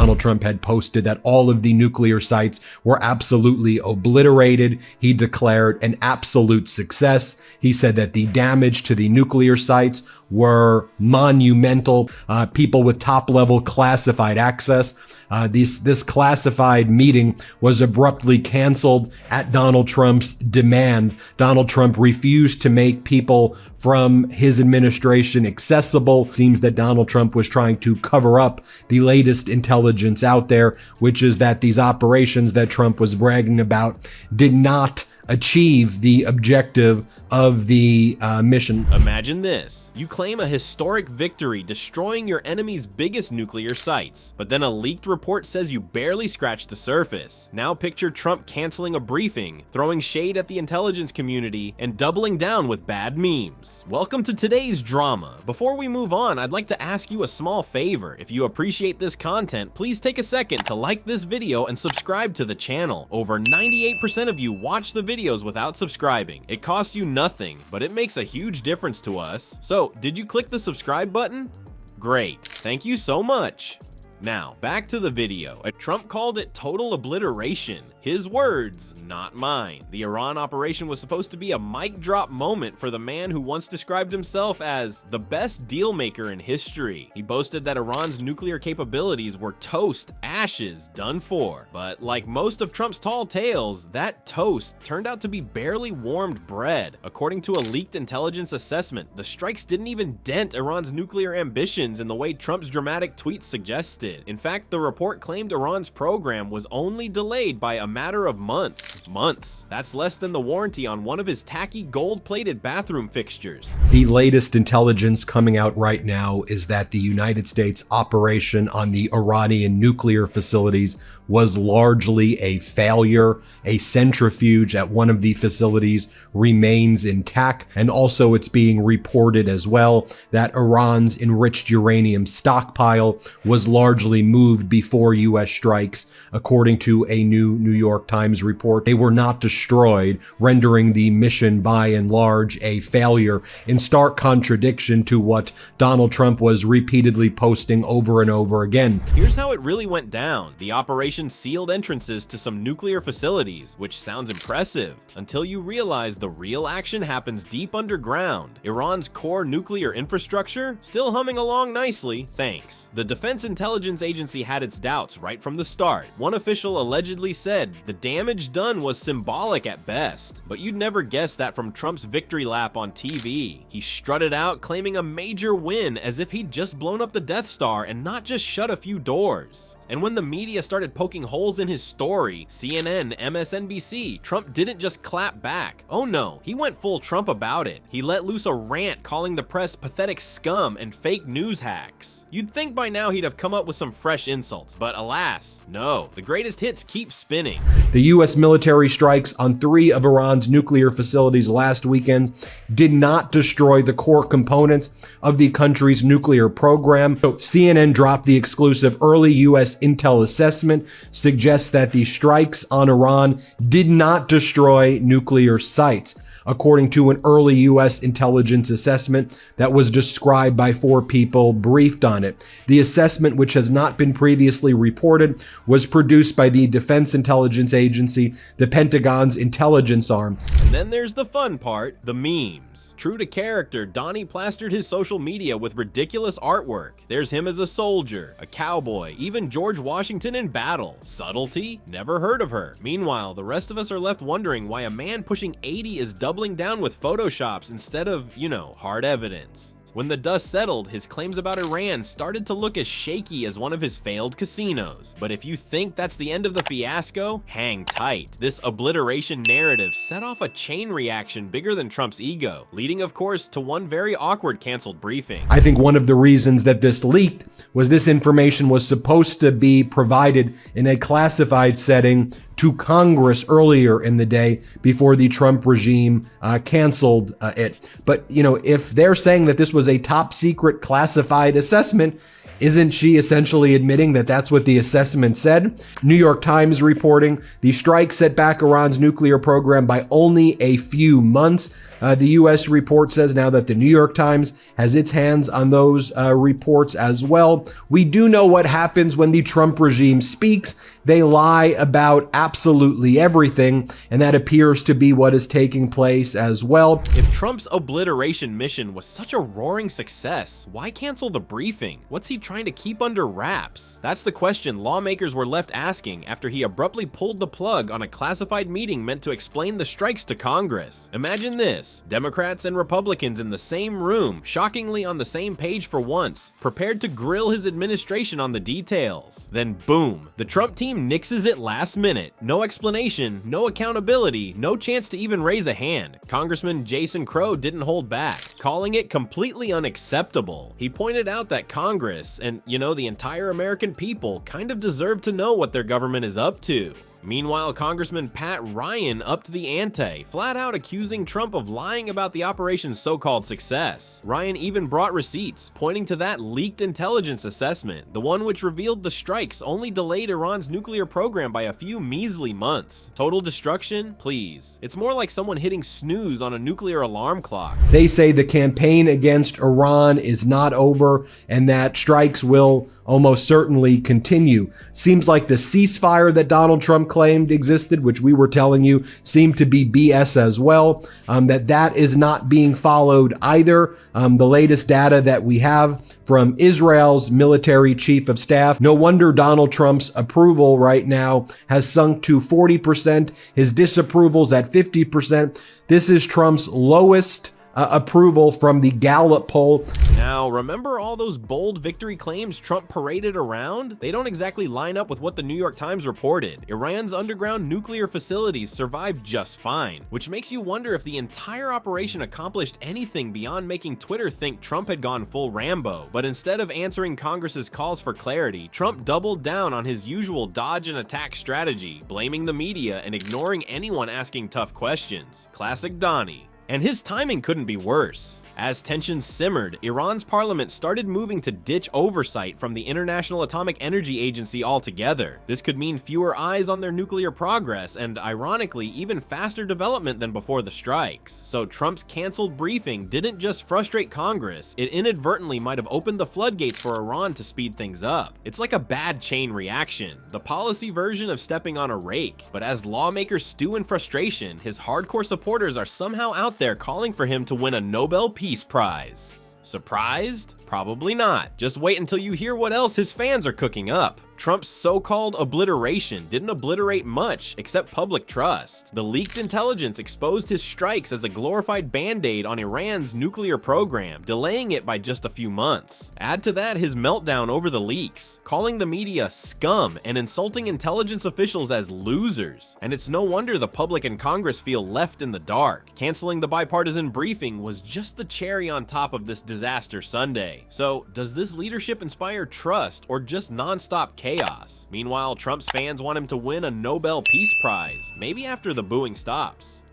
Donald Trump had posted that all of the nuclear sites were absolutely obliterated. He declared an absolute success. He said that the damage to the nuclear sites were monumental. People with top-level classified access. This classified meeting was abruptly canceled at Donald Trump's demand. Donald Trump refused to make people from his administration accessible. It seems that Donald Trump was trying to cover up the latest intelligence out there, which is that these operations that Trump was bragging about did not achieve the objective of the mission. Imagine this. You claim a historic victory destroying your enemy's biggest nuclear sites, but then a leaked report says you barely scratched the surface. Now picture Trump canceling a briefing, throwing shade at the intelligence community, and doubling down with bad memes. Welcome to today's drama. Before we move on, I'd like to ask you a small favor. If you appreciate this content, please take a second to like this video and subscribe to the channel. Over 98% of you watch the videos without subscribing. It costs you nothing, but it makes a huge difference to us. So, did you click the subscribe button? Great, thank you so much. Now, back to the video. Trump called it total obliteration. His words, not mine. The Iran operation was supposed to be a mic drop moment for the man who once described himself as the best deal maker in history. He boasted that Iran's nuclear capabilities were toast, ashes, done for. But like most of Trump's tall tales, that toast turned out to be barely warmed bread. According to a leaked intelligence assessment, the strikes didn't even dent Iran's nuclear ambitions in the way Trump's dramatic tweets suggested. In fact, the report claimed Iran's program was only delayed by a matter of months. Months. That's less than the warranty on one of his tacky gold-plated bathroom fixtures. The latest intelligence coming out right now is that the United States operation on the Iranian nuclear facilities was largely a failure. A centrifuge at one of the facilities remains intact, and also it's being reported as well that Iran's enriched uranium stockpile was largely moved before U.S. strikes. According to a new New York Times report, they were not destroyed, rendering the mission by and large a failure, in stark contradiction to what Donald Trump was repeatedly posting over and over again. Here's how it really went down. The operation sealed entrances to some nuclear facilities, which sounds impressive, until you realize the real action happens deep underground. Iran's core nuclear infrastructure still humming along nicely, thanks. The Defense Intelligence Agency had its doubts right from the start. One official allegedly said the damage done was symbolic at best, but you'd never guess that from Trump's victory lap on TV. He strutted out claiming a major win as if he'd just blown up the Death Star and not just shut a few doors. And when the media started poking holes in his story, CNN, MSNBC, Trump didn't just clap back. Oh no, he went full Trump about it. He let loose a rant calling the press pathetic scum and fake news hacks. You'd think by now he'd have come up with some fresh insults, but alas, no. The greatest hits keep spinning. The U.S. military strikes on 3 of Iran's nuclear facilities last weekend did not destroy the core components of the country's nuclear program. So CNN dropped the exclusive early U.S. intel assessment, suggests that the strikes on Iran did not destroy nuclear sites. According to an early U.S. intelligence assessment that was described by 4 people briefed on it. The assessment, which has not been previously reported, was produced by the Defense Intelligence Agency, the Pentagon's intelligence arm. And then there's the fun part, the memes. True to character, Donnie plastered his social media with ridiculous artwork. There's him as a soldier, a cowboy, even George Washington in battle. Subtlety? Never heard of her. Meanwhile, the rest of us are left wondering why a man pushing 80 is doubling down with photoshops instead of, you know, hard evidence. When the dust settled, his claims about Iran started to look as shaky as one of his failed casinos. But if you think that's the end of the fiasco, hang tight. This obliteration narrative set off a chain reaction bigger than Trump's ego, leading of course to one very awkward canceled briefing. I think one of the reasons that this leaked was this information was supposed to be provided in a classified setting to Congress earlier in the day before the Trump regime canceled it. But, you know, if they're saying that this was a top secret classified assessment, Isn't she essentially admitting that that's what the assessment said? New York Times reporting the strike set back Iran's nuclear program by only a few months. The U.S. report says now that the New York Times has its hands on those reports as well. We do know what happens when the Trump regime speaks. They lie about absolutely everything, and that appears to be what is taking place as well. If Trump's obliteration mission was such a roaring success, why cancel the briefing? What's he trying to keep under wraps? That's the question lawmakers were left asking after he abruptly pulled the plug on a classified meeting meant to explain the strikes to Congress. Imagine this: Democrats and Republicans in the same room, shockingly on the same page for once, prepared to grill his administration on the details. Then boom, the Trump team nixes it last minute. No explanation, no accountability, no chance to even raise a hand. Congressman Jason Crow didn't hold back, calling it completely unacceptable. He pointed out that Congress, and the entire American people, kind of deserve to know what their government is up to. Meanwhile, Congressman Pat Ryan upped the ante, flat out accusing Trump of lying about the operation's so-called success. Ryan even brought receipts, pointing to that leaked intelligence assessment, the one which revealed the strikes only delayed Iran's nuclear program by a few measly months. Total destruction? Please. It's more like someone hitting snooze on a nuclear alarm clock. They say the campaign against Iran is not over and that strikes will almost certainly continue. Seems like the ceasefire that Donald Trump claimed existed, which we were telling you seemed to be BS as well, that is not being followed either. The latest data that we have from Israel's military chief of staff, no wonder Donald Trump's approval right now has sunk to 40%, his disapproval's at 50%. This is Trump's lowest approval from the Gallup poll. Now, remember all those bold victory claims Trump paraded around? They don't exactly line up with what the New York Times reported. Iran's underground nuclear facilities survived just fine, which makes you wonder if the entire operation accomplished anything beyond making Twitter think Trump had gone full Rambo. But instead of answering Congress's calls for clarity, Trump doubled down on his usual dodge and attack strategy, blaming the media and ignoring anyone asking tough questions. Classic Donnie. And his timing couldn't be worse. As tensions simmered, Iran's parliament started moving to ditch oversight from the International Atomic Energy Agency altogether. This could mean fewer eyes on their nuclear progress and, ironically, even faster development than before the strikes. So Trump's canceled briefing didn't just frustrate Congress, it inadvertently might have opened the floodgates for Iran to speed things up. It's like a bad chain reaction, the policy version of stepping on a rake. But as lawmakers stew in frustration, his hardcore supporters are somehow out there calling for him to win a Nobel Peace Prize. Surprised? Probably not. Just wait until you hear what else his fans are cooking up. Trump's so-called obliteration didn't obliterate much except public trust. The leaked intelligence exposed his strikes as a glorified band-aid on Iran's nuclear program, delaying it by just a few months. Add to that his meltdown over the leaks, calling the media scum and insulting intelligence officials as losers. And it's no wonder the public and Congress feel left in the dark. Canceling the bipartisan briefing was just the cherry on top of this disaster Sunday. So, does this leadership inspire trust or just non-stop chaos? Meanwhile, Trump's fans want him to win a Nobel Peace Prize, maybe after the booing stops.